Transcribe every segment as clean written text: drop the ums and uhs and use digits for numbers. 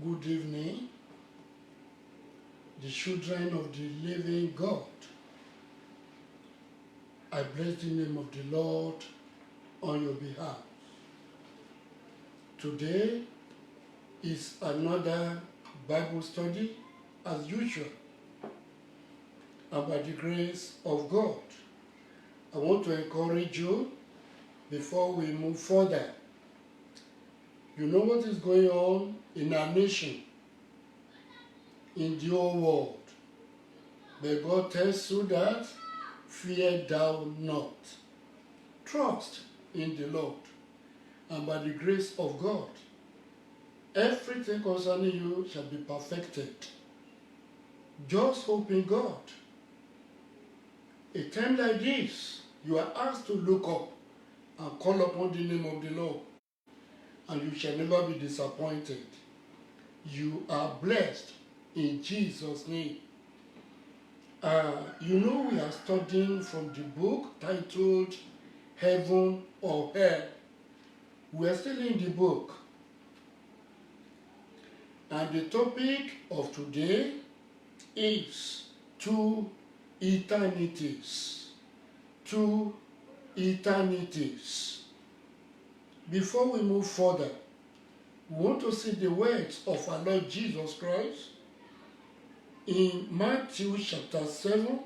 Good evening, the children of the living God. I bless the name of the Lord on your behalf. Today is another Bible study as usual. And by the grace of God, I want to encourage you before we move further. You know what is going on in our nation, in the whole world. But God tells you that, fear thou not. Trust in the Lord. And by the grace of God, everything concerning you shall be perfected. Just hope in God. A time like this, you are asked to look up and call upon the name of the Lord, and you shall never be disappointed. You are blessed in Jesus' name. We are studying from the book titled Heaven or Hell. We are still in the book. And the topic of today is two eternities. Two eternities. Before we move further, we want to see the words of our Lord Jesus Christ in Matthew chapter 7.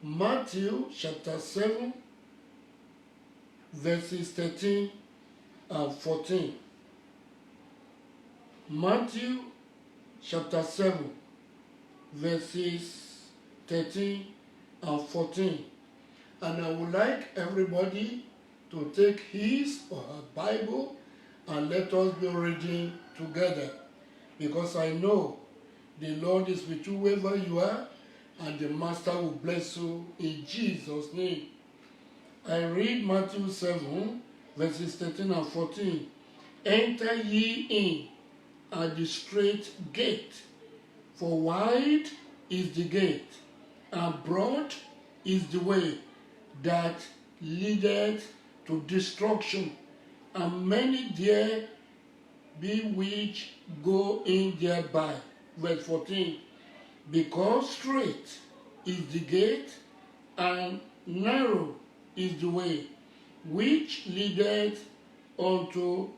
Matthew chapter 7, verses 13 and 14. Matthew chapter 7, verses 13 and 14. And I would like everybody to take his or her Bible and let us be reading together, because I know the Lord is with you wherever you are, and the Master will bless you in Jesus' name. I read Matthew 7, verses 13 and 14. Enter ye in at the straight gate, for wide is the gate, and broad is the way that leadeth to destruction, and many there be which go in thereby. Verse 14. Because straight is the gate, and narrow is the way which leadeth unto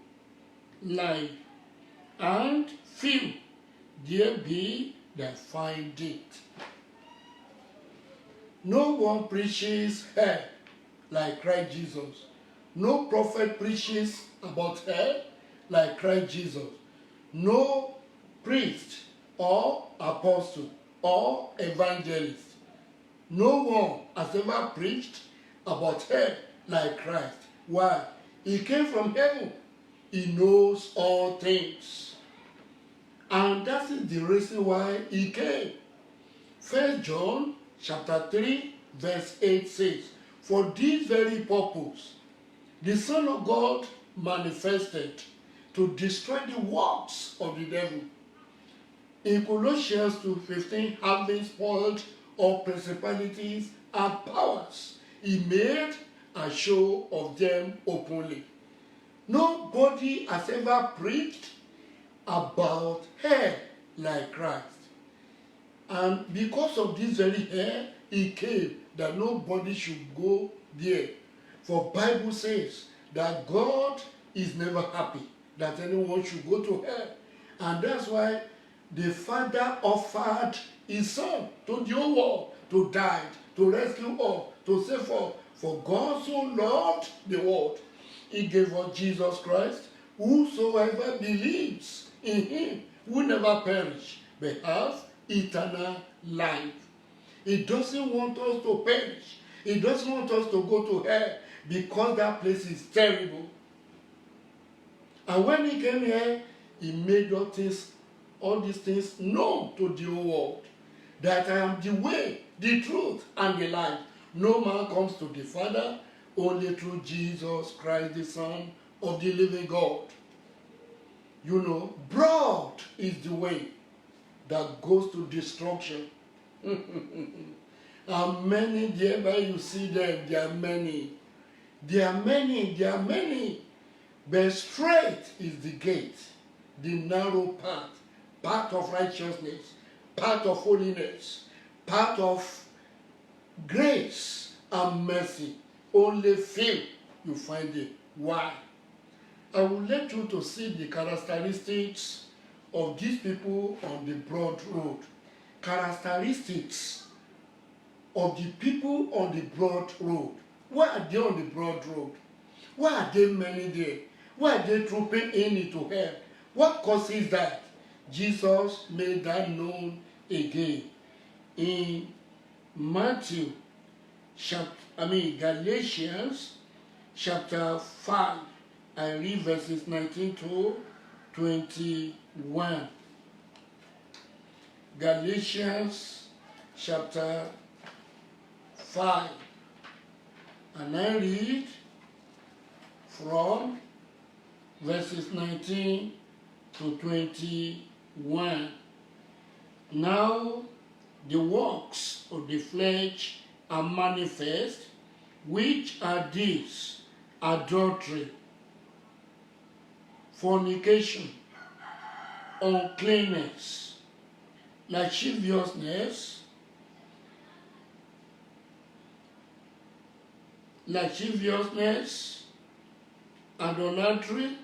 life, and few there be that find it. No one preaches hell like Christ Jesus. No prophet preaches about hell like Christ Jesus. No priest or apostle or evangelist. No one has ever preached about hell like Christ. Why? He came from heaven. He knows all things. And that is the reason why he came. 1 John chapter 3, verse 8 says, for this very purpose, the Son of God manifested to destroy the works of the devil. In Colossians 2:15, having spoiled all principalities and powers, he made a show of them openly. Nobody has ever preached about hell like Christ. And because of this very hell, he came that nobody should go there. For Bible says that God is never happy that anyone should go to hell. And that's why the Father offered his Son to the whole world to die, to rescue all, to save all. For God so loved the world, he gave us Jesus Christ. Whosoever believes in him will never perish, but have eternal life. He doesn't want us to perish. He doesn't want us to go to hell, because that place is terrible. And when he came here, he made all these things known to the whole world. That I am the way, the truth, and the life. No man comes to the Father only through Jesus Christ, the Son of the living God. You know, broad is the way that goes to destruction. And many, thereby you see them, there are many. There are many. But straight is the gate, the narrow path of righteousness, path of holiness, path of grace and mercy. Only few you find it. Why? I would like you to see the characteristics of these people on the broad road. Characteristics of the people on the broad road. Why are they on the broad road? Why are there many there? Why are they trooping into hell? What causes that? Jesus made that known again in Galatians chapter 5. I read verses 19 to 21. Galatians chapter 5. And I read from verses 19 to 21. Now the works of the flesh are manifest, which are these: adultery, fornication, uncleanness, lasciviousness, idolatry,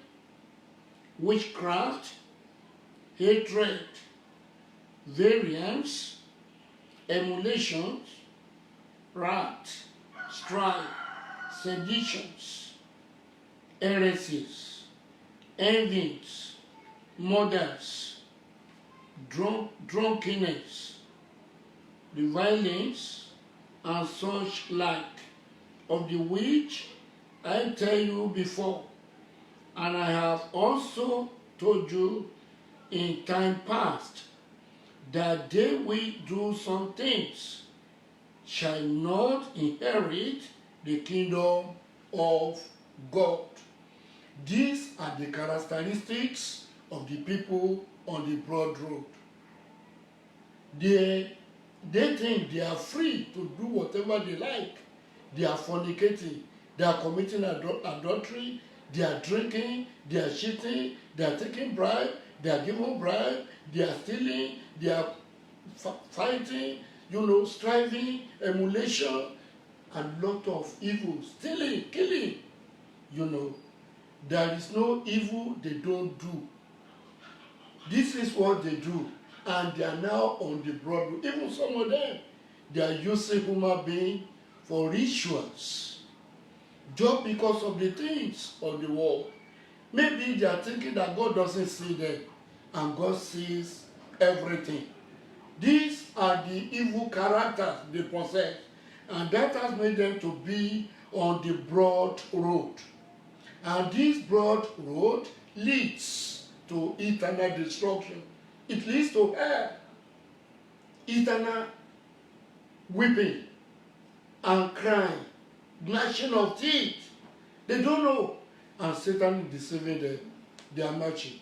witchcraft, hatred, variance, emulations, wrath, strife, seditions, heresies, envies, murders, drunkenness, revilings, and such like, of the which I tell you before, and I have also told you in time past, that they will do some things shall not inherit the kingdom of God. These are the characteristics of the people on the broad road. They think they are free to do whatever they like. They are fornicating, they are committing adultery, they are drinking, they are cheating, they are taking bribe, they are giving bribe, they are stealing, they are fighting, striving, emulation, and lot of evil, stealing, killing. There is no evil they don't do. This is what they do, and they are now on the broad road. Even some of them, they are using human beings for rituals, just because of the things of the world. Maybe they are thinking that God doesn't see them, and God sees everything. These are the evil characters they possess, and that has made them to be on the broad road. And this broad road leads to eternal destruction. It leads to hell, eternal weeping and crying, gnashing of teeth. They don't know. And Satan is deceiving them. They are marching.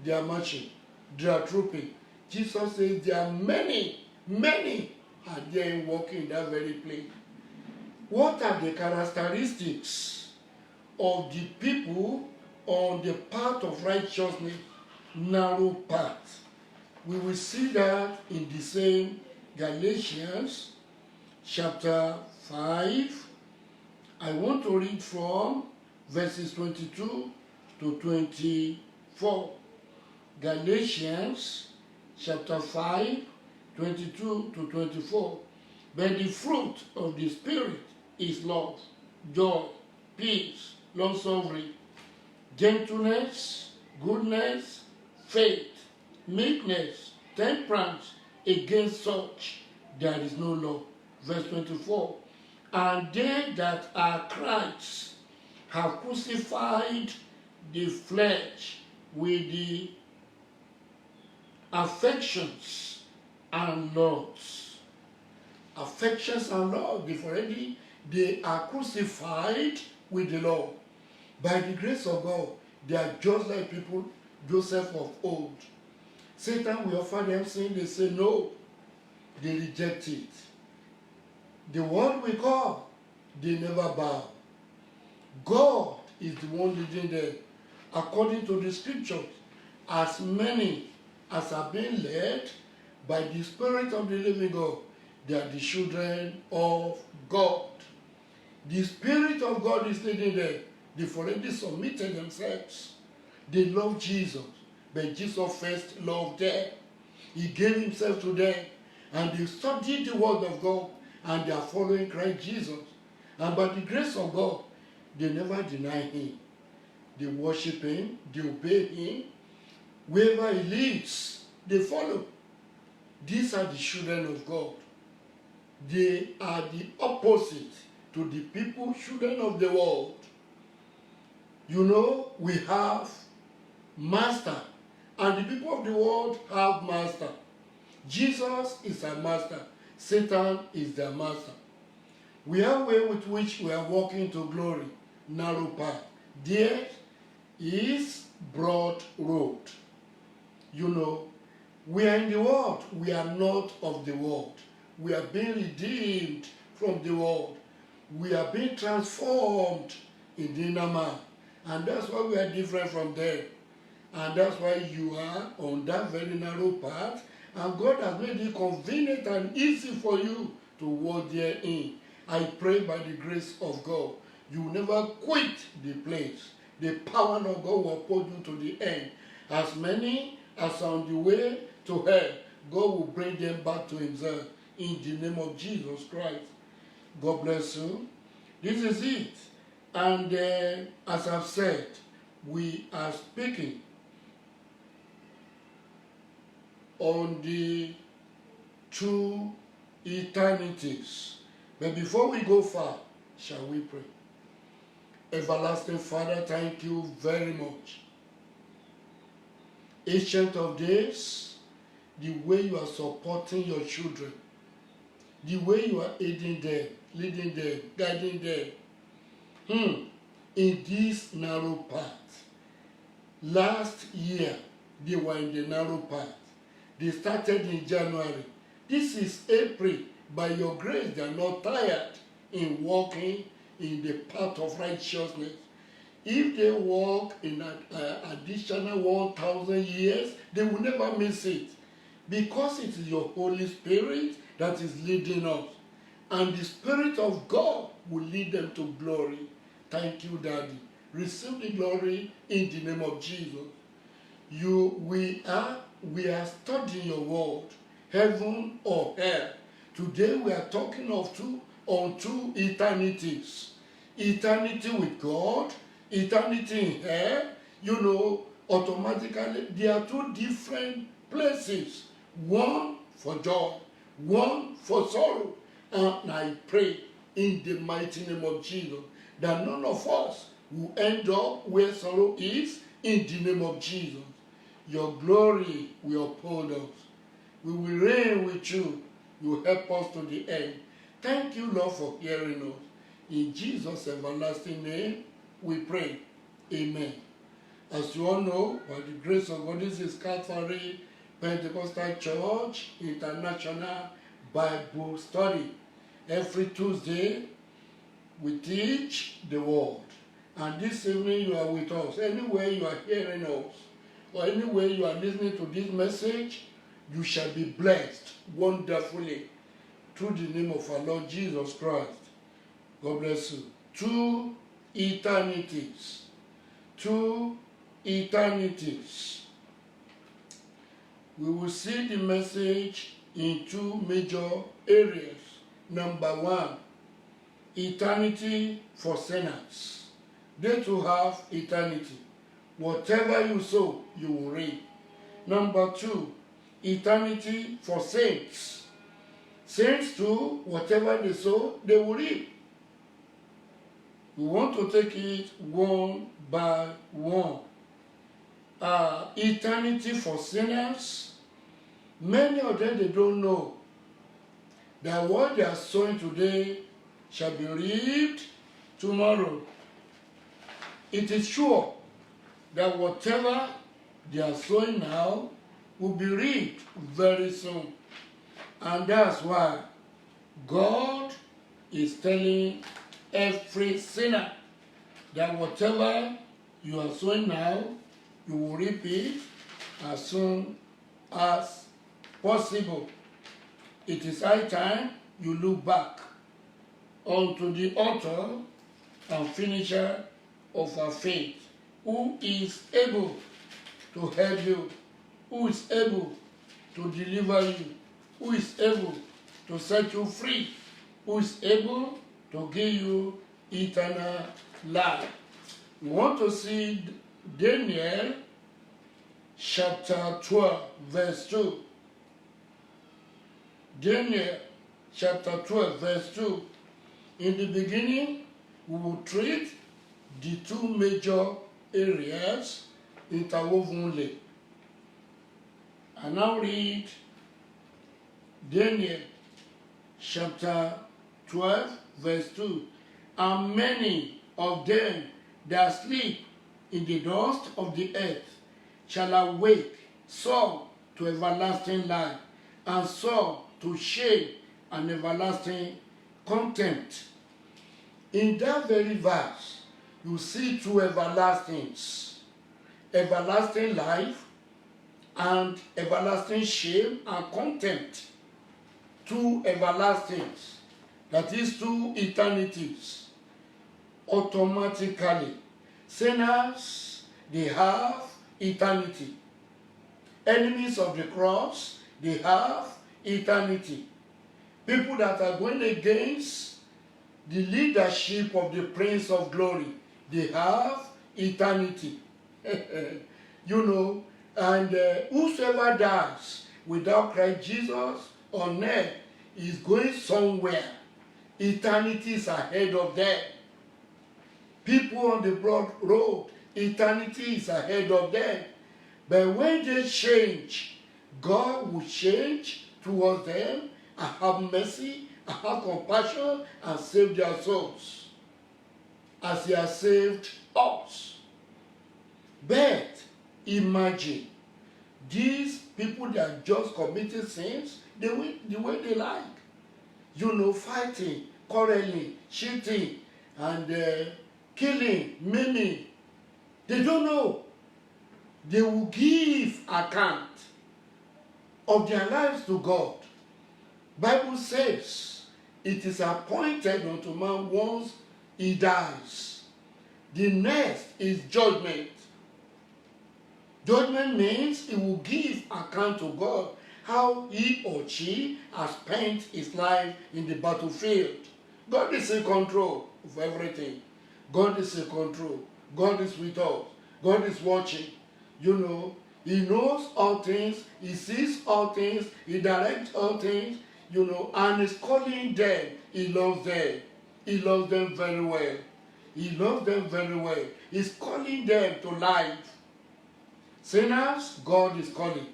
They are marching. They are trooping. Jesus says there are many are there walking in that very place. What are the characteristics of the people on the path of righteousness, narrow path? We will see that in the same Galatians chapter 5. I want to read from verses 22 to 24. Galatians chapter 5, 22 to 24. But the fruit of the Spirit is love, joy, peace, long-suffering, gentleness, goodness, faith, meekness, temperance. Against such there is no law. Verse 24. And they that are Christ have crucified the flesh with the affections and lusts. Affections and lusts, they are crucified with the law. By the grace of God, they are just like people, Joseph of old. Satan will offer them sin, they say no. They reject it. The word we call, they never bow. God is the one leading them according to the scriptures. as many as are being led by the Spirit of the living God, they are the children of God. The Spirit of God is leading them. They've already submitted themselves. They love Jesus, but Jesus first loved them. He gave himself to them, and they studied the word of God, and they are following Christ Jesus. And by the grace of God, they never deny him. They worship him, they obey him. Wherever he leads, they follow. These are the children of God. They are the opposite to the people, children of the world. You know, we have master, and the people of the world have master. Jesus is our master. Satan is their master. We have a way with which we are walking to glory, narrow path. There is broad road. You know, we are in the world. We are not of the world. We are being redeemed from the world. We are being transformed in the inner man. And that's why we are different from them. And that's why you are on that very narrow path. And God has made it convenient and easy for you to walk therein. I pray by the grace of God, you will never quit the place. The power of God will uphold you to the end. As many as are on the way to hell, God will bring them back to himself in the name of Jesus Christ. God bless you. This is it. And as I've said, we are speaking on the two eternities. But before we go far, shall we pray? Everlasting Father, thank you very much. Ancient of Days, the way you are supporting your children, the way you are aiding them, leading them, guiding them in this narrow path. Last year, they were in the narrow path. They started in January. This is April. By your grace, they are not tired in walking in the path of righteousness. If they walk in an additional 1,000 years, they will never miss it. Because it is your Holy Spirit that is leading us. And the Spirit of God will lead them to glory. Thank you, Daddy. Receive the glory in the name of Jesus. We are studying your word, heaven or hell. Today we are talking of two eternities. Eternity with God, eternity in hell. You know, automatically there are two different places. One for joy, one for sorrow. And I pray in the mighty name of Jesus that none of us will end up where sorrow is in the name of Jesus. Your glory will uphold us. We will reign with you. You will help us to the end. Thank you, Lord, for hearing us. In Jesus' everlasting name, we pray. Amen. As you all know, by the grace of God, this is Calvary Pentecostal Church International Bible Study. Every Tuesday, we teach the word. And this evening, you are with us. Anywhere you are hearing us, or anywhere you are listening to this message, you shall be blessed wonderfully through the name of our Lord Jesus Christ. God bless you. Two eternities. Two eternities. We will see the message in two major areas. Number one, eternity for sinners. They too have eternity. Whatever you sow, you will reap. Number two, eternity for saints. Saints too, whatever they sow, they will reap. We want to take it one by one. Eternity for sinners. Many of them, they don't know that what they are sowing today shall be reaped tomorrow. It is sure that whatever they are sowing now will be reaped very soon. And that's why God is telling every sinner that whatever you are sowing now, you will reap it as soon as possible. It is high time you look back unto the author and finisher of our faith, who is able to help you, who is able to deliver you, who is able to set you free, who is able to give you eternal life. We want to see Daniel chapter 12, verse 2. Daniel chapter 12, verse 2. In the beginning, we will treat the two major areas interwovenly. I now read Daniel chapter 12, verse 2. And many of them that sleep in the dust of the earth shall awake, some to everlasting life, and some to shame and everlasting contempt. In that very verse, you see two everlastings: everlasting life and everlasting shame and contempt. Two everlastings, that is two eternities. Automatically, sinners, they have eternity. Enemies of the cross, they have eternity. People that are going against the leadership of the Prince of Glory, they have eternity. You know, and whosoever dies without Christ Jesus on earth is going somewhere. Eternity is ahead of them. People on the broad road, eternity is ahead of them. But when they change, God will change towards them and have mercy and have compassion and save their souls as He has saved us. But imagine these people that just committed sins the way they like. You know, fighting, quarreling, cheating, and killing, maiming. They don't know. They will give account of their lives to God. Bible says it is appointed unto man once he dies. The next is judgment. Judgment means he will give account to God how he or she has spent his life in the battlefield. God is in control of everything. God is in control. God is with us. God is watching. You know, He knows all things. He sees all things. He directs all things. You know, and He's calling them. He loves them. He loves them very well. He loves them very well. He's calling them to life. Sinners, God is calling.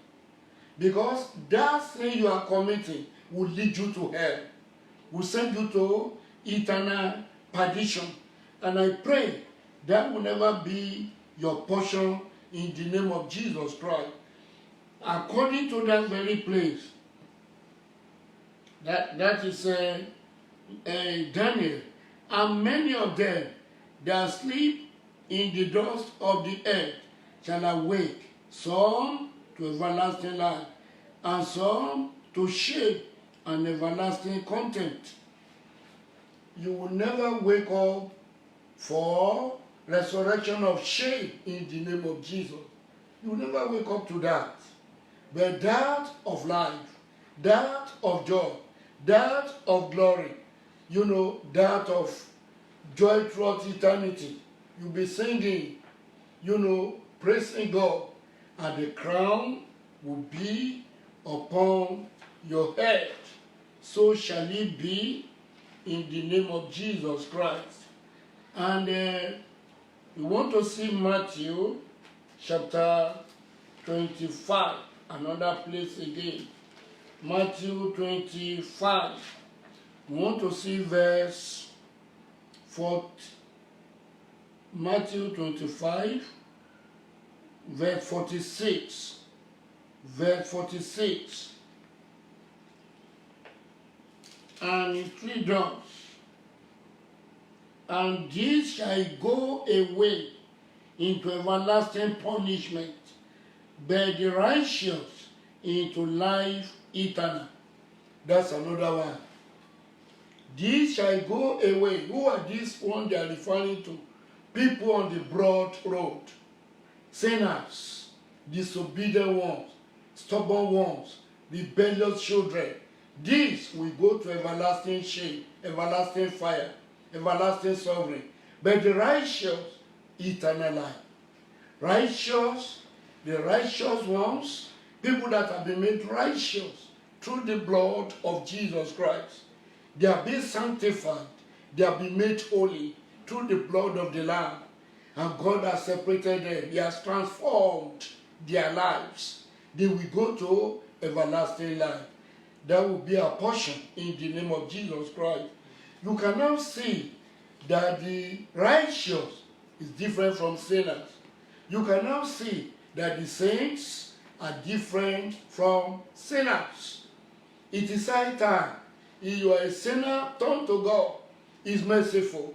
Because that sin you are committing will lead you to hell. Will send you to eternal perdition. And I pray that will never be your portion in the name of Jesus Christ. According to that very place, that is Daniel, and many of them that sleep in the dust of the earth shall awake, some to everlasting life, and some to shame and everlasting contempt. You will never wake up for resurrection of shame in the name of Jesus. You will never wake up to that. But that of life, that of joy, that of glory, you know, that of joy throughout eternity. You'll be singing, you know, praising God, and the crown will be upon your head. So shall it be in the name of Jesus Christ. And we want to see Matthew chapter 25, another place again. Matthew 25. We want to see verse 40. Matthew 25, verse 46. Verse 46. And it reads, and these shall go away into everlasting punishment, but the righteous into life eternal. That's another one. These shall go away. Who are these ones they are referring to? People on the broad road. Sinners, disobedient ones, stubborn ones, rebellious children. These will go to everlasting shame, everlasting fire, everlasting suffering. But the righteous, eternal life. Righteous, the righteous ones, people that have been made righteous through the blood of Jesus Christ. They have been sanctified. They have been made holy through the blood of the Lamb. And God has separated them. He has transformed their lives. They will go to everlasting life. That will be a portion in the name of Jesus Christ. You can now see that the righteous is different from sinners. You can now see that the saints are different from sinners. It is high time. If you are a sinner, turn to God. He is merciful.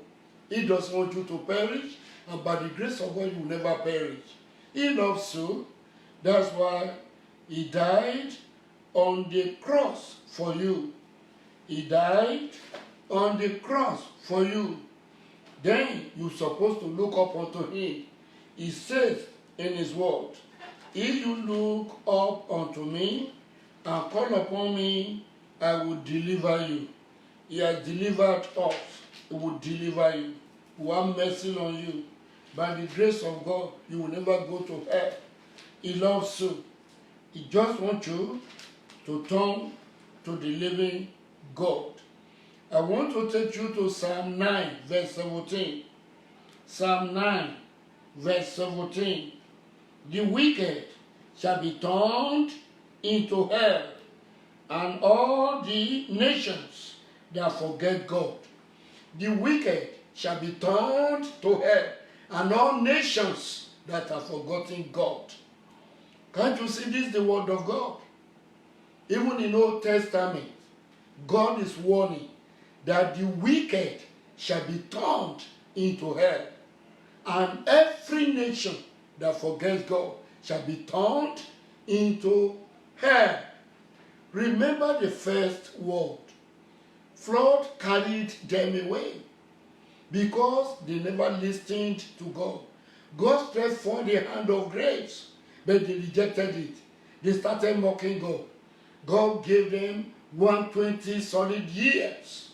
He doesn't want you to perish, and by the grace of God, you will never perish. He loves you. That's why He died on the cross for you. He died on the cross for you. Then you're supposed to look up unto Him. He says in His word, if you look up unto me and call upon me, I will deliver you. He has delivered us. He will deliver you. He will have mercy on you. By the grace of God, you will never go to hell. He loves you. He just wants you to turn to the living God. I want to take you to Psalm 9, verse 17. Psalm 9, verse 17. The wicked shall be turned into hell, and all the nations that forget God. The wicked shall be turned to hell, and all nations that have forgotten God. Can't you see this is the word of God? Even in the Old Testament, God is warning that the wicked shall be turned into hell, and every nation that forgets God shall be turned into hell. Remember the first word. Flood carried them away because they never listened to God. God stretched forth the hand of grace, but they rejected it. They started mocking God. God gave them 120 solid years.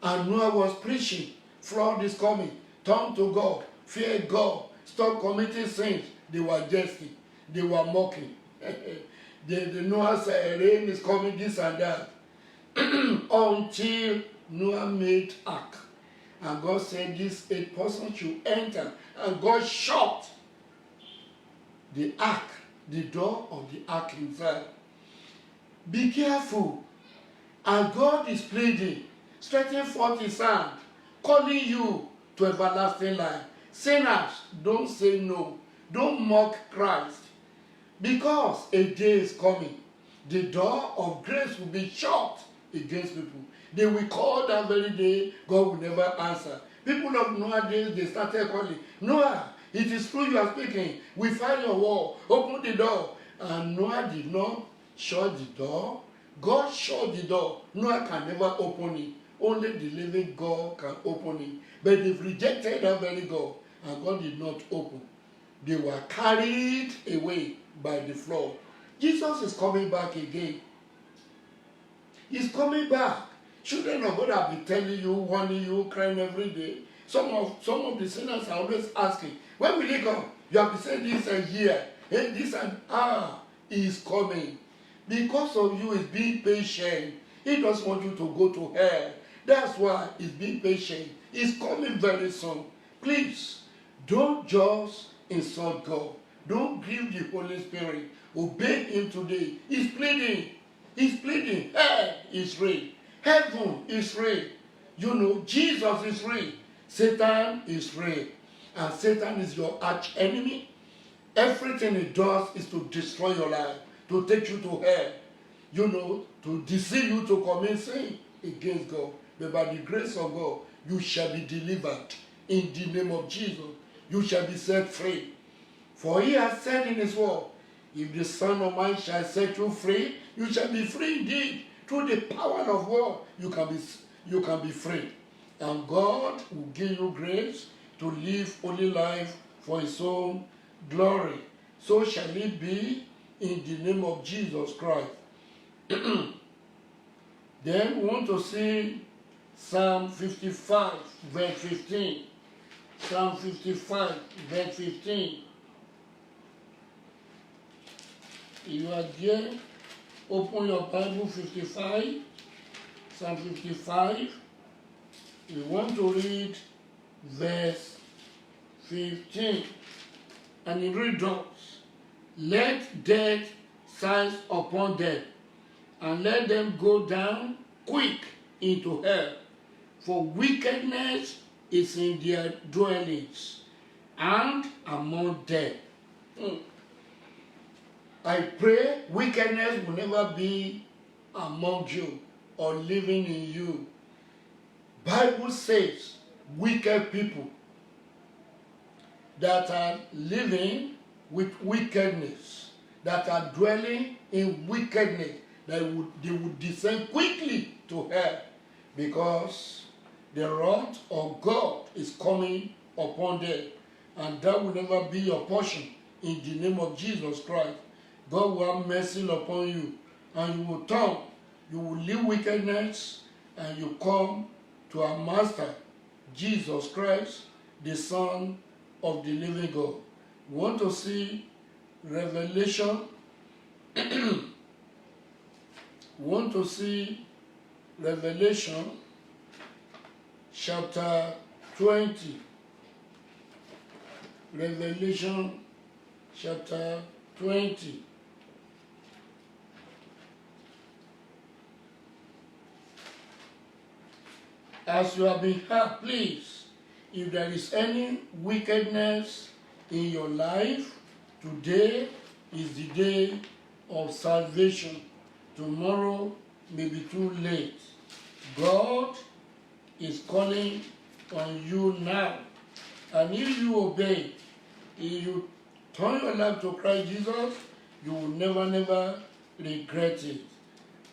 And Noah was preaching, flood is coming, turn to God, fear God, stop committing sins. They were jesting, they were mocking. The Noah said, rain is coming, this and that. Until Noah made ark. And God said, this 8 persons should enter. And God shut the ark, the door of the ark inside. Be careful. And God is pleading, stretching forth His hand, calling you to everlasting life. Sinners, don't say no. Don't mock Christ. Because a day is coming. The door of grace will be shut against people. They will call that very day, God will never answer. People of Noah days, they started calling, Noah, it is true you are speaking. We find your wall. Open the door. And Noah did not shut the door. God shut the door. Noah can never open it. Only the living God can open it. But they've rejected that very God, and God did not open. They were carried away by the flood. Jesus is coming back again. He's coming back. Children of God have been telling you, warning you, crying every day. Some of the sinners are always asking, when will He come? You have been saying this a year. Hey, this and He is coming. Because of you, He's being patient. He doesn't want you to go to hell. That's why He's being patient. He's coming very soon. Please, don't just insult God. Don't grieve the Holy Spirit. Obey Him today. He's pleading. He's pleading. Hell is real. Heaven is real. You know, Jesus is real. Satan is real. And Satan is your arch enemy. Everything he does is to destroy your life, to take you to hell. You know, to deceive you to commit sin against God. But by the grace of God, you shall be delivered in the name of Jesus. You shall be set free. For He has said in His word, If the Son of Man shall set you free, you shall be free indeed. Through the power of God, you can be free. And God will give you grace to live holy life for his own glory. So shall it be in the name of Jesus Christ. Then we want to see Psalm 55, verse 15. Psalm 55, verse 15. If you are there, open your Bible 55, Psalm 55. We want to read verse 15. And it reads, let death seize upon them, and let them go down quick into hell. For wickedness is in their dwellings, and among them. I pray wickedness will never be among you or living in you. Bible says wicked people that are living with wickedness, that are dwelling in wickedness, they would descend quickly to hell, because the wrath of God is coming upon them, and that will never be your portion in the name of Jesus Christ. God will have mercy upon you, and you will turn, you will leave wickedness, and you come to our Master, Jesus Christ, the Son of the living God. We want to see Revelation. We want to see Revelation chapter 20. Revelation chapter 20. As you have been heard, please, if there is any wickedness in your life, today is the day of salvation. Tomorrow may be too late. God is calling on you now. And if you obey, if you turn your life to Christ Jesus, you will never regret it.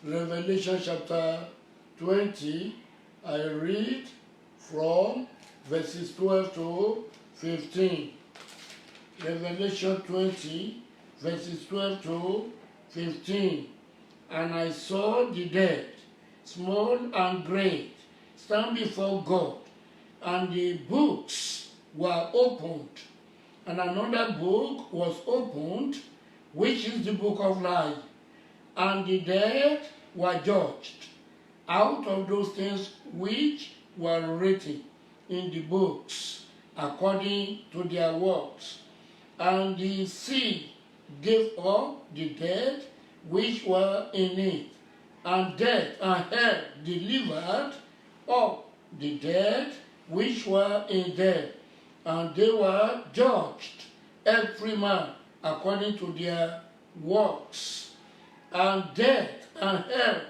Revelation chapter 20, I read from verses 12 to 15. Revelation 20, verses 12 to 15. And I saw the dead, small and great, stand before God, and the books were opened. And another book was opened, which is the book of life. And the dead were judged out of those things which were written in the books, according to their works. And the sea gave up the dead which were in it, and death and hell delivered up the dead which were in them, and they were judged, every man according to their works. And death and hell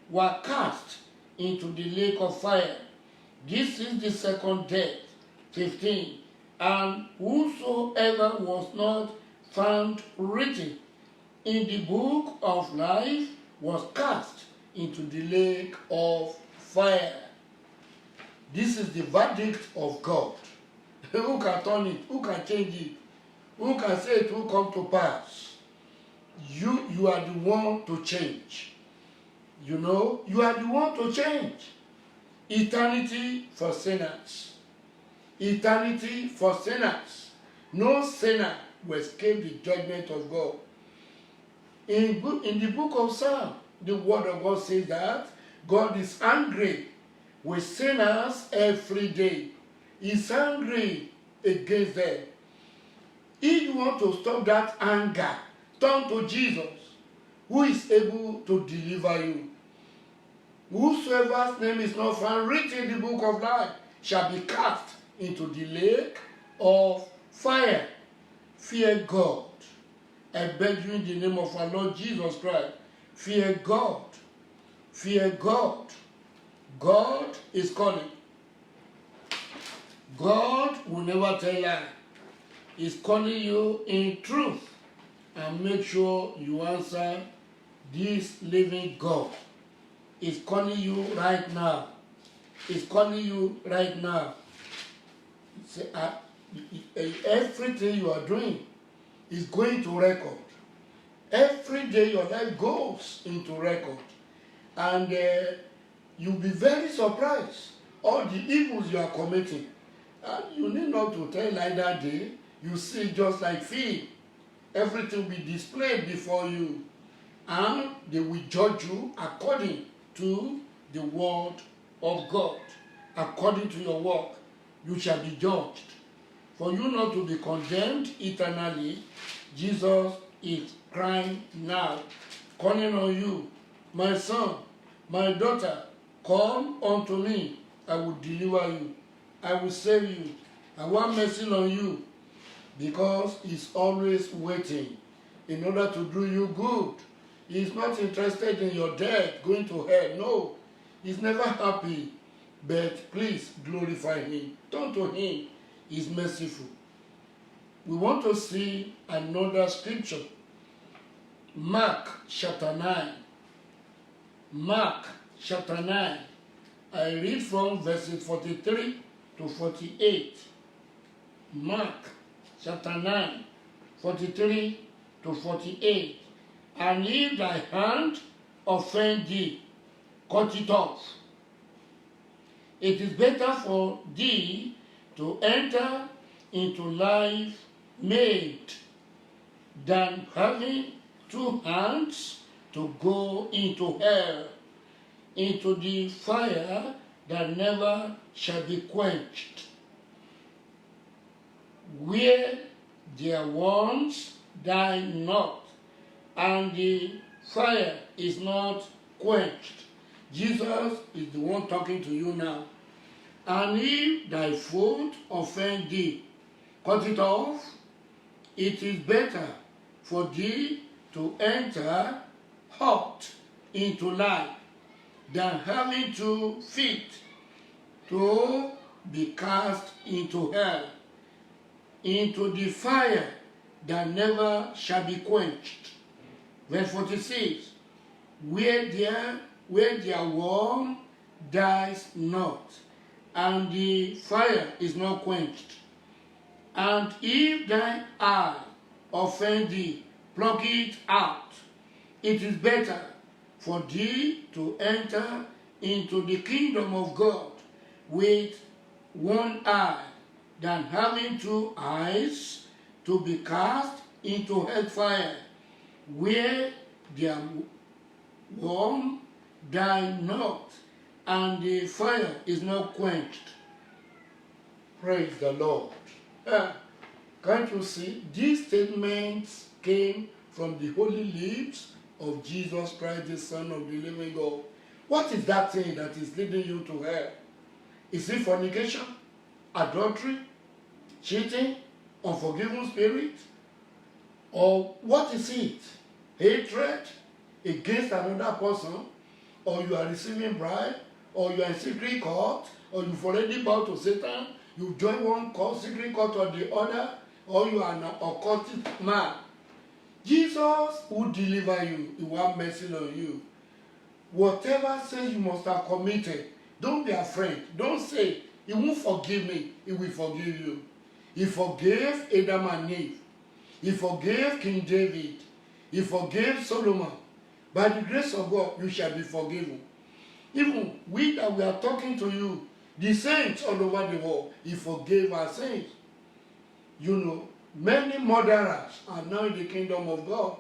were cast into the lake of fire. This is the second death. 15. And whosoever was not found written in the book of life was cast into the lake of fire. This is the verdict of God. Who can turn it? Who can change it? Who can say it will come to pass? You are the one to change. You know, you are the one to change. Eternity for sinners. Eternity for sinners. No sinner will escape the judgment of God. In the book of Psalm, the word of God says that God is angry with sinners every day. He's angry against them. If you want to stop that anger, turn to Jesus, who is able to deliver you. Whosoever's name is not found written in the book of life shall be cast into the lake of fire. Fear God. I beg you in the name of our Lord Jesus Christ. Fear God. Fear God. God is calling. God will never tell lie. He's calling you in truth. and make sure you answer this living God. He's calling you right now. He's calling you right now. Say, everything you are doing is going to record. Every day your life goes into record. And you'll be very surprised. All the evils you are committing. And you need not to tell like that day. You see just like film. Everything will be displayed before you. And they will judge you according to the word of God. According to your work, you shall be judged. For you not to be condemned eternally, Jesus is crying now, calling on you, my son, my daughter, come unto me, I will deliver you, I will save you, I want mercy on you, because he's always waiting in order to do you good. He's not interested in your death, going to hell, no. He's never happy, but please glorify him. Turn to him, he's merciful. We want to see another scripture. Mark chapter 9. Mark chapter 9. I read from verses 43 to 48. Mark chapter 9, 43 to 48. And if thy hand offend thee, cut it off. It is better for thee to enter into life maimed than having two hands to go into hell, into the fire that never shall be quenched, where their worms die not, and the fire is not quenched. Jesus is the one talking to you now. And if thy foot offend thee, cut it off. It is better for thee to enter hot into life than having 2 feet to be cast into hell, into the fire that never shall be quenched. Verse 46, where their worm dies not, and the fire is not quenched. And if thine eye offend thee, pluck it out. It is better for thee to enter into the kingdom of God with one eye than having 2 eyes to be cast into hellfire, where their worm die not, and the fire is not quenched. Praise the Lord. Can't you see? These statements came from the holy lips of Jesus Christ, the Son of the living God. What is that thing that is leading you to hell? Is it fornication, adultery, cheating, unforgiving spirit? Or what is it? Hatred against another person? Or you are receiving bribe? Or you are in secret court? Or you've already bowed to Satan? You join one court, secret court or the other? Or you are an occultic man? Jesus will deliver you. He will have mercy on you. Whatever sin you must have committed, don't be afraid. Don't say, he won't forgive me. He will forgive you. He forgave Adam and Eve. He forgave King David. He forgave Solomon. By the grace of God, you shall be forgiven. Even we that we are talking to you, the saints all over the world, he forgave our sins. You know, many murderers are now in the kingdom of God.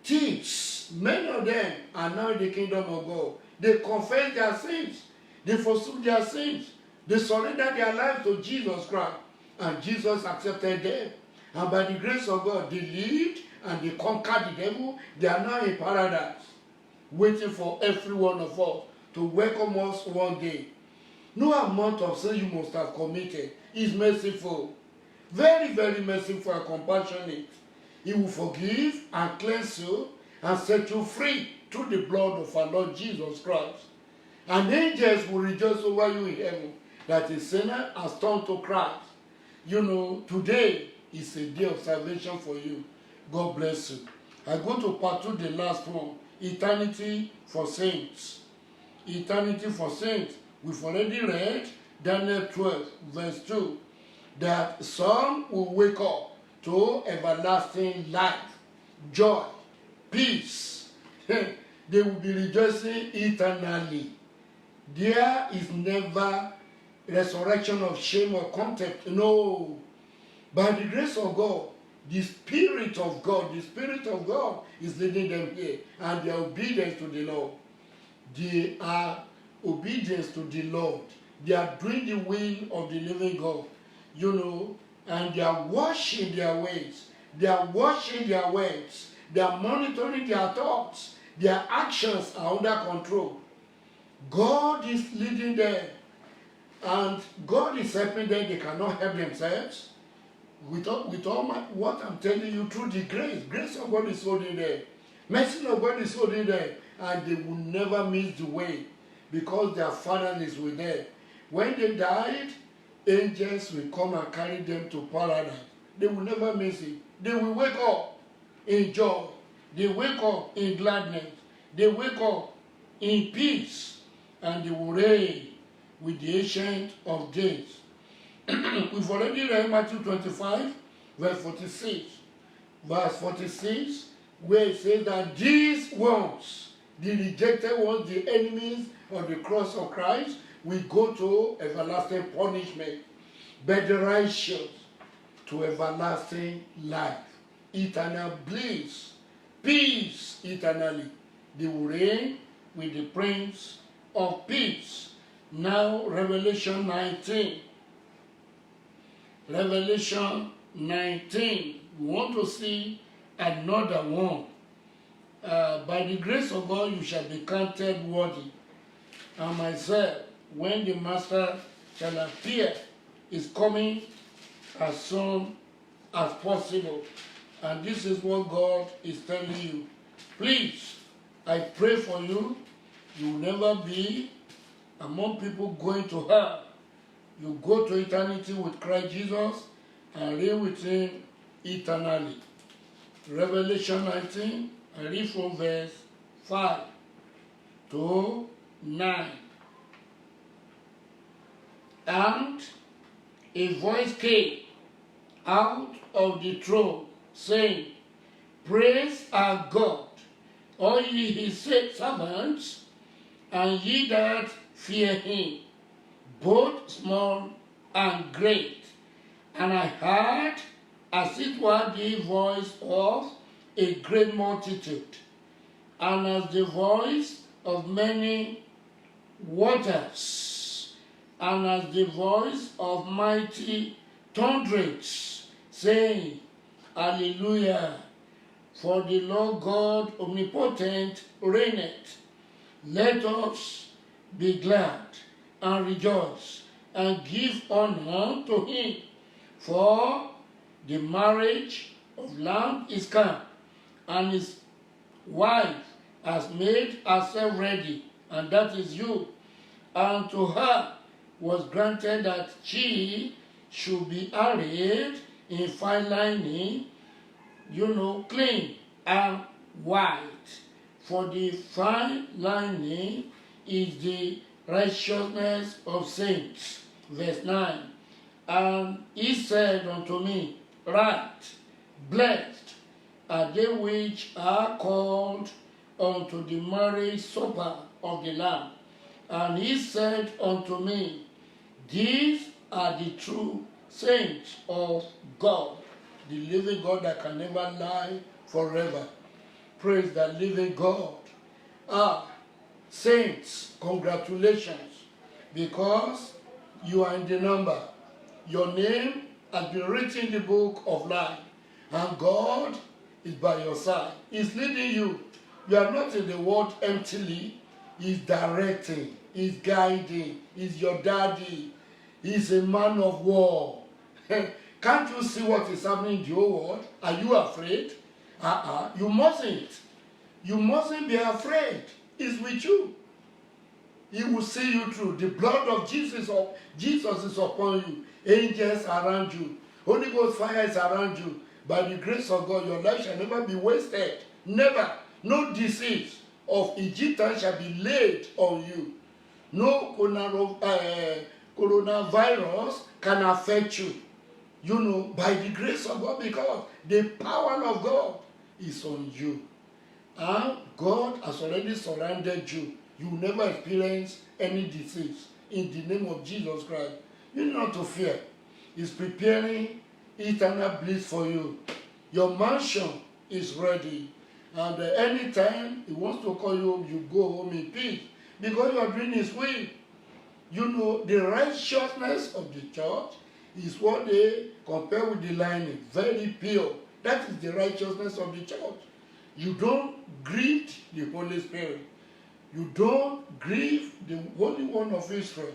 Thieves, many of them are now in the kingdom of God. They confess their sins. They forsook their sins. They surrendered their lives to Jesus Christ. And Jesus accepted them. And by the grace of God, they lived and they conquered the devil. They are now in paradise, waiting for every one of us to welcome us one day. No amount of sin you must have committed is merciful. Very, very merciful and compassionate. He will forgive and cleanse you and set you free through the blood of our Lord Jesus Christ. And angels will rejoice over you in heaven that a sinner has turned to Christ. You know, today is a day of salvation for you. God bless you. I go to part 2, the last one. Eternity for saints. Eternity for saints. We've already read Daniel 12, verse 2, that some will wake up to everlasting life, joy, peace. They will be rejoicing eternally. There is never resurrection of shame or contempt. No. By the grace of God, the Spirit of God is leading them here, and their obedience to the Lord. They are obedience to the Lord. They are doing the will of the living God, and they are washing their ways. They are washing their words. They are monitoring their thoughts. Their actions are under control. God is leading them, and God is helping them. They cannot help themselves. With all what I'm telling you, through the grace of God is holding them. Mercy of God is holding them, and they will never miss the way because their Father is with them. When they died, angels will come and carry them to paradise. They will never miss it. They will wake up in joy. They wake up in gladness. They wake up in peace, and they will reign with the Ancient of Days. We've already read Matthew 25, verse 46. Verse 46, where it says that these ones, the rejected ones, the enemies of the cross of Christ, will go to everlasting punishment, but the righteous to everlasting life, eternal bliss, peace eternally. They will reign with the Prince of Peace. Now, Revelation 19. Revelation 19. We want to see another one. By the grace of God, you shall be counted worthy. And myself, when the Master shall appear, is coming as soon as possible. And this is what God is telling you. Please, I pray for you. You will never be among people going to hell. You go to eternity with Christ Jesus and reign with Him eternally. Revelation 19, I read from verse 5 to 9. And a voice came out of the throne, saying, Praise our God, all ye His servants, and ye that fear Him, both small and great. And I heard, as it were, the voice of a great multitude, and as the voice of many waters, and as the voice of mighty thunderings, saying, Hallelujah, for the Lord God omnipotent reigneth. Let us be glad and rejoice, and give honor to Him, for the marriage of Lamb is come, and His wife has made herself ready, and that is you. And to her was granted that she should be arrayed in fine lining, clean and white. For the fine lining is the righteousness of saints. Verse 9. And He said unto me, Right, blessed are they which are called unto the marriage supper of the Lamb. And He said unto me, These are the true saints of God, the living God that can never lie forever. Praise the living God. Saints, congratulations, because you are in the number. Your name has been written in the book of life, and God is by your side. He's leading you. You are not in the world emptily. He's directing, He's guiding, He's your daddy. He's a man of war. Can't you see what is happening in the whole world? Are you afraid? You mustn't. You mustn't be afraid. He's with you. He will see you through. The blood of Jesus is upon you. Angels around you. Holy Ghost fire is around you. By the grace of God, your life shall never be wasted. Never. No disease of Egyptian shall be laid on you. No coronavirus can affect you. You know, by the grace of God, because the power of God is on you. And God has already surrounded you. You will never experience any disease. In the name of Jesus Christ. You need not to fear. He's preparing eternal bliss for you. Your mansion is ready. And anytime He wants to call you home, you go home in peace. Because you are doing His will. You know, the righteousness of the church is what they compare with the lining. Very pure. That is the righteousness of the church. You don't grieve the Holy Spirit. You don't grieve the Holy One of Israel.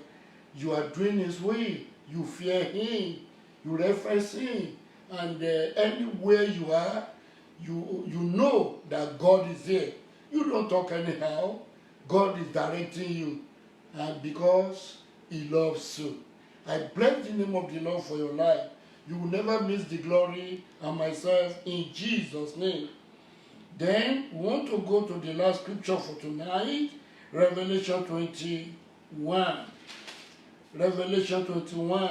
You are doing His will. You fear Him. You reference Him. And anywhere you are, you know that God is there. You don't talk anyhow. God is directing you. And because He loves you. I bless the name of the Lord for your life. You will never miss the glory and myself in Jesus' name. Then we want to go to the last scripture for tonight, Revelation 21. Revelation 21.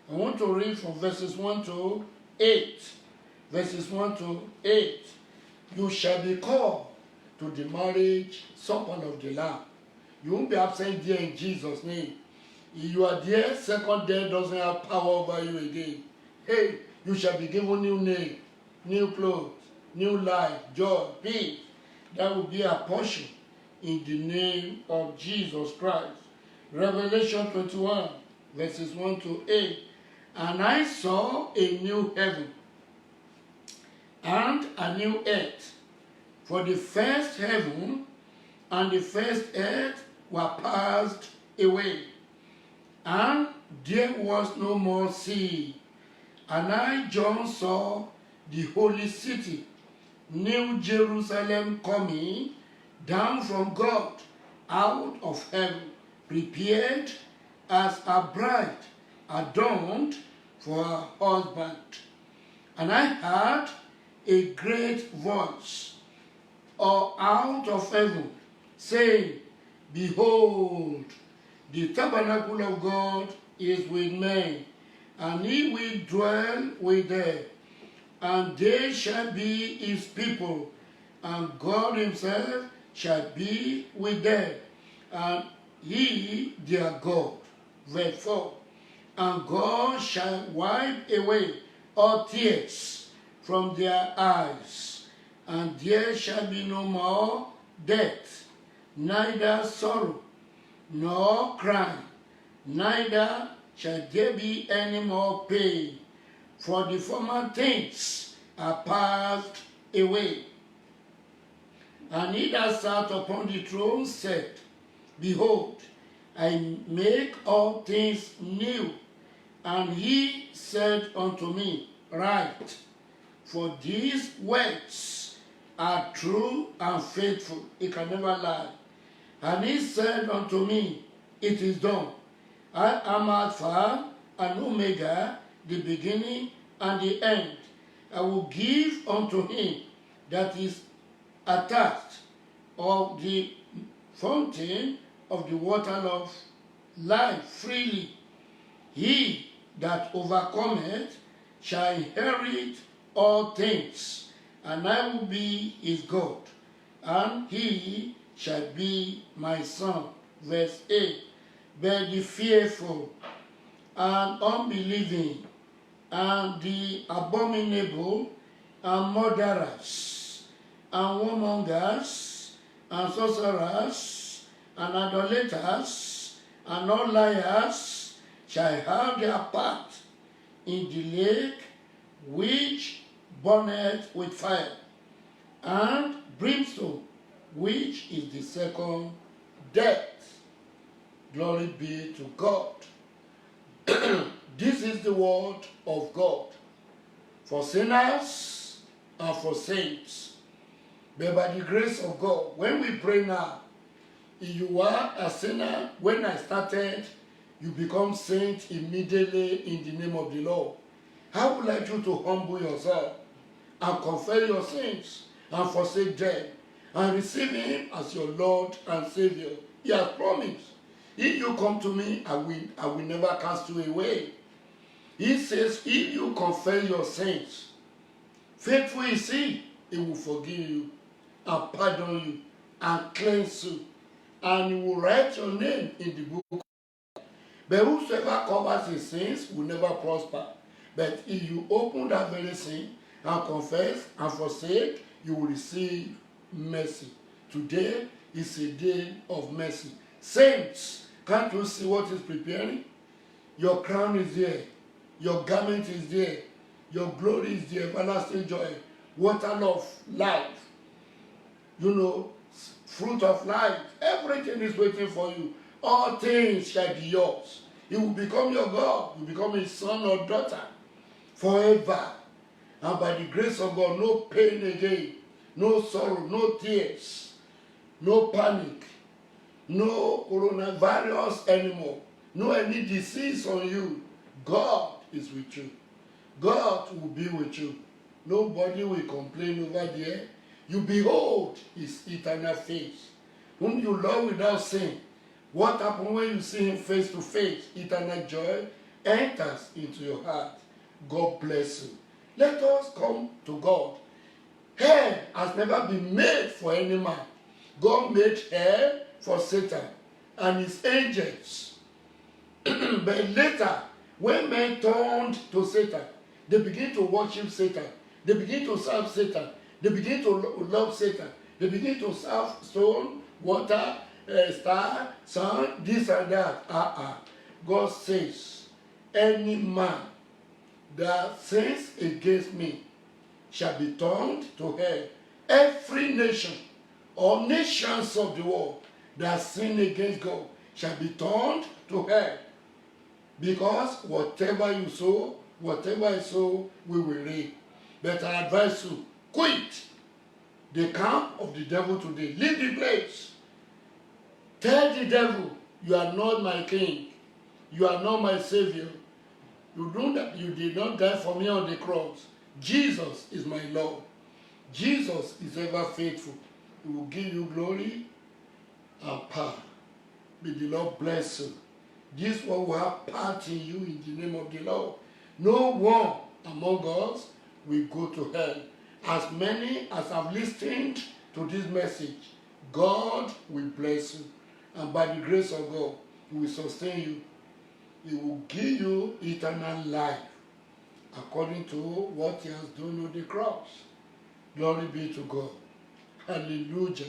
I want to read from verses 1 to 8. Verses 1 to 8. You shall be called to the marriage supper of the Lamb. You won't be absent there in Jesus' name. If you are there, second death doesn't have power over you again. Hey, you shall be given new name, new clothes, new life, joy, peace. That will be a portion in the name of Jesus Christ. Revelation 21, verses 1 to 8. And I saw a new heaven and a new earth. For the first heaven and the first earth were passed away, and there was no more sea. And I, John, saw the holy city, New Jerusalem, coming down from God out of heaven, prepared as a bride adorned for her husband. And I heard a great voice out of heaven, saying, Behold, the tabernacle of God is with men, and He will dwell with them, and they shall be His people, and God Himself shall be with them, and He their God. Verse 4. And God shall wipe away all tears from their eyes, and there shall be no more death, neither sorrow, nor crying, neither shall there be any more pain, for the former things are passed away. And He that sat upon the throne said, Behold, I make all things new. And He said unto me, Write, for these words are true and faithful. He can never lie. And He said unto me, It is done. I am Alpha and Omega, the beginning and the end. I will give unto him that is athirst of the fountain of the water of life freely. He that overcometh shall inherit all things, and I will be his God, and he shall be my son. Verse 8. But the fearful and unbelieving and the abominable and murderers and warmongers and sorcerers and idolaters and all liars shall have their part in the lake which burneth with fire and brimstone, which is the second death. Glory be to God. This is the word of God for sinners and for saints. But by the grace of God, when we pray now, if you are a sinner, when I started, you become saint immediately in the name of the Lord. I would like you to humble yourself and confess your sins and forsake them and receive him as your Lord and Savior. He has promised, if you come to me, I will never cast you away. He says, if you confess your sins, faithful is he, he will forgive you and pardon you and cleanse you, and he will write your name in the book. But whosoever covers his sins will never prosper. But if you open that very sin and confess and forsake, you will receive mercy. Today is a day of mercy. Saints, can't you see what is preparing? Your crown is there. Your garment is there. Your glory is there. Everlasting joy. Water of life. You know, fruit of life. Everything is waiting for you. All things shall be yours. He will become your God. You will become his son or daughter forever. And by the grace of God, no pain again, no sorrow, no tears, no panic, no coronavirus anymore, no any disease on you. God is with you. God will be with you. Nobody will complain over there. You behold his eternal face, whom you love without sin. What happens when you see him face to face? Eternal joy enters into your heart. God bless you. Let us come to God. Hell has never been made for any man. God made hell for Satan and his angels. But later, when men turned to Satan, they begin to worship Satan. They begin to serve Satan. They begin to love Satan. They begin to serve stone, water, star, sun, this and that. God says, any man that sins against me shall be turned to hell. Every nation or nations of the world that sin against God shall be turned to hell. Because whatever you sow, whatever I sow, we will reap. But I advise you, quit the camp of the devil today. Leave the place. Tell the devil, you are not my king. You are not my savior. You did not die for me on the cross. Jesus is my Lord. Jesus is ever faithful. He will give you glory and power. May the Lord bless you. This one will have part in you in the name of the Lord. No one among us will go to hell. As many as have listened to this message, God will bless you. And by the grace of God, He will sustain you. He will give you eternal life according to what He has done on the cross. Glory be to God. Hallelujah.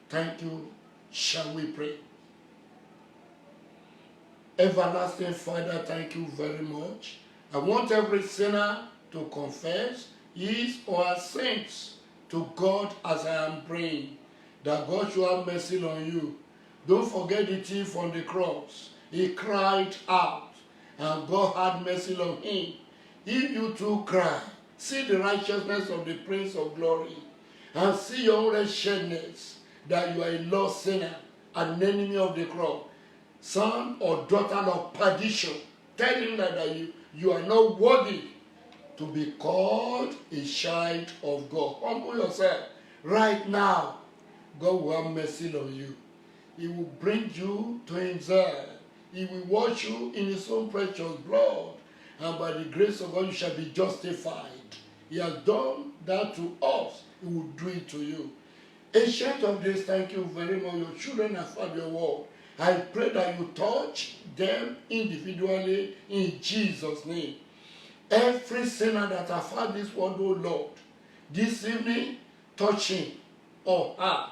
Thank you. Shall we pray? Everlasting Father, thank you very much. I want every sinner to confess his or her sins to God as I am praying, that God should have mercy on you. Don't forget the thief on the cross. He cried out, and God had mercy on him. If you too cry, see the righteousness of the Prince of Glory, and see your own wretchedness, that you are a lost sinner, an enemy of the cross, son or daughter of perdition. Tell him that you are not worthy to be called a child of God. Humble yourself right now. God will have mercy on you. He will bring you to Himself. He will wash you in His own precious blood. And by the grace of God, you shall be justified. He has done that to us. He will do it to you. Ancient of days, thank you very much. Your children have heard your word. I pray that you touch them individually in Jesus' name. Every sinner that has heard this word, oh Lord, this evening, touch him or her.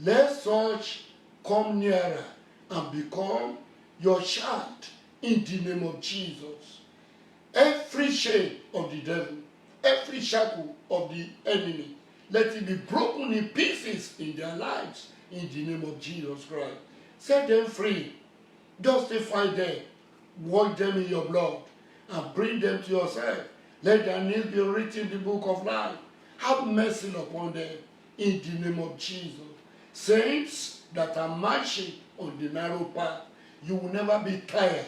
Let such come nearer and become your child in the name of Jesus. Every chain of the devil, every shackle of the enemy, let it be broken in pieces in their lives in the name of Jesus Christ. Set them free, justify them, wash them in your blood, and bring them to yourself. Let their names be written in the book of life. Have mercy upon them in the name of Jesus. Saints that are marching on the narrow path, you will never be tired.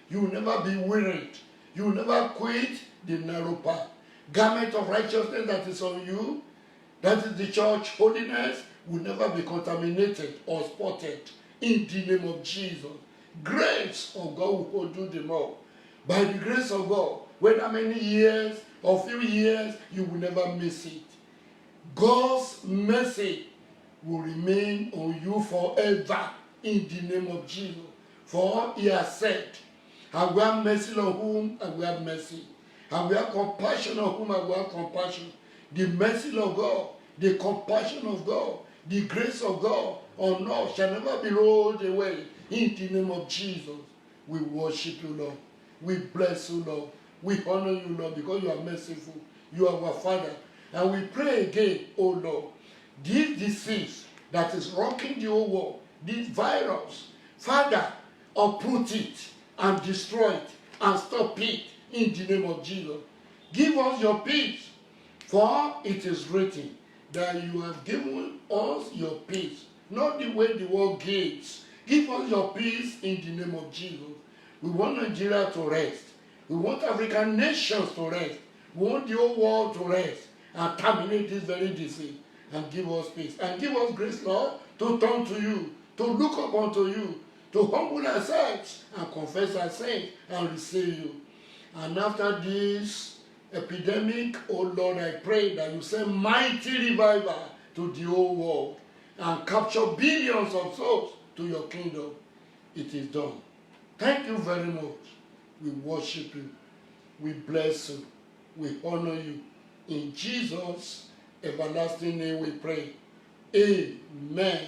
You will never be wearied. You will never quit the narrow path. garment of righteousness that is on you, that is the church holiness, will never be contaminated or spotted in the name of Jesus. Grace of God will do them all. By the grace of God, whether many years or few years, you will never miss it. God's mercy will remain on you forever in the name of Jesus. For he has said, I will have mercy on whom I will have mercy. I will have compassion on whom I will have compassion. The mercy of God, the compassion of God, the grace of God on us shall never be rolled away in the name of Jesus. We worship you, Lord. We bless you, Lord. We honor you, Lord, because you are merciful. You are our Father. And we pray again, oh Lord, this disease that is rocking the whole world, this virus, Father, uproot it and destroy it and stop it in the name of Jesus. Give us your peace, for it is written that you have given us your peace, not the way the world gives. Give us your peace in the name of Jesus. We want Nigeria to rest. We want African nations to rest. We want the whole world to rest and terminate this very disease and give us peace. And give us grace, Lord, to turn to you, to look up unto you, to humble ourselves and confess our sins and receive you. And after this epidemic, oh Lord, I pray that you send mighty revival to the whole world and capture billions of souls to your kingdom. It is done. Thank you very much. We worship you. We bless you. We honor you. In Jesus' everlasting name we pray. Amen.